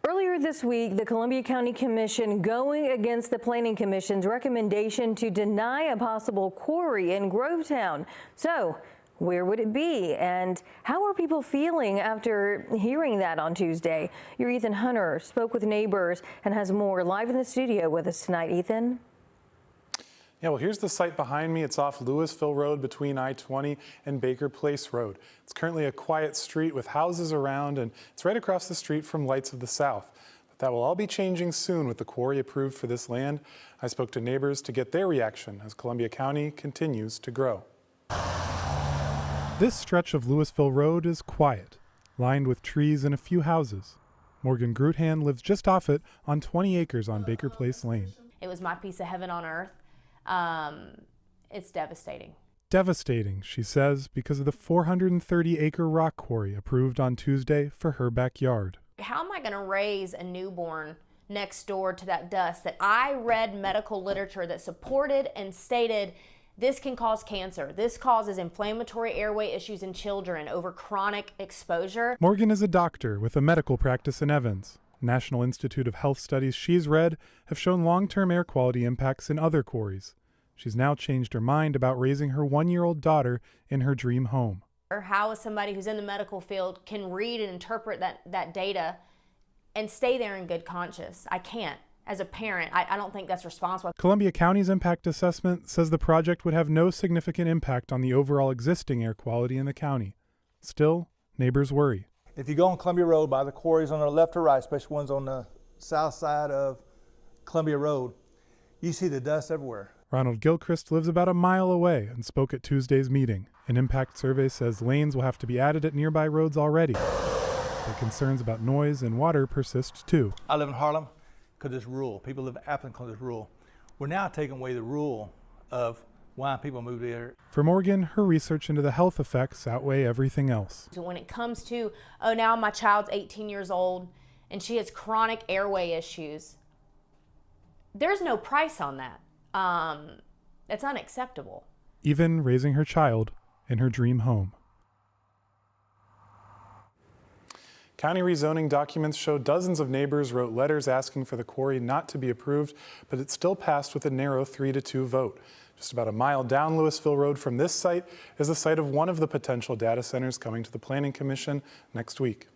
Earlier this week, the Columbia County Commission going against the Planning Commission's recommendation to deny a possible quarry in Grovetown. So, where would it be, and how are people feeling after hearing that on Tuesday? Your Ethan Hunter spoke with neighbors and has more live in the studio with us tonight. Ethan? Yeah, well, here's the site behind me. It's off Louisville Road between I-20 and Baker Place Road. It's currently a quiet street with houses around, and it's right across the street from Lights of the South. But that will all be changing soon with the quarry approved for this land. I spoke to neighbors to get their reaction as Columbia County continues to grow. This stretch of Louisville Road is quiet, lined with trees and a few houses. Morgan Gruthan lives just off it on 20 acres on Baker Place Lane. It was my piece of heaven on earth. It's devastating. Devastating, she says, because of the 430-acre rock quarry approved on Tuesday for her backyard. How am I going to raise a newborn next door to that dust that I read medical literature that supported and stated this can cause cancer. This causes inflammatory airway issues in children over chronic exposure. Morgan is a doctor with a medical practice in Evans. National Institute of Health studies she's read have shown long-term air quality impacts in other quarries. She's now changed her mind about raising her one-year-old daughter in her dream home. Or how somebody who's in the medical field can read and interpret that data and stay there in good conscience. I can't. As a parent, I don't think that's responsible. Columbia County's impact assessment says the project would have no significant impact on the overall existing air quality in the county. Still, neighbors worry. If you go on Columbia Road by the quarries on the left or right, especially ones on the south side of Columbia Road, you see the dust everywhere. Ronald Gilchrist lives about a mile away and spoke at Tuesday's meeting. An impact survey says lanes will have to be added at nearby roads already. The concerns about noise and water persist too. I live in Harlem because it's rural. People live in Appleton because it's rural. We're now taking away the rule of why people move there. For Morgan, her research into the health effects outweigh everything else. So when it comes to, oh, now my child's 18 years old and she has chronic airway issues, there's no price on that. It's unacceptable. Even raising her child in her dream home. County rezoning documents show dozens of neighbors wrote letters asking for the quarry not to be approved, but it still passed with a narrow 3-2 vote. Just about a mile down Louisville Road from this site is the site of one of the potential data centers coming to the Planning Commission next week.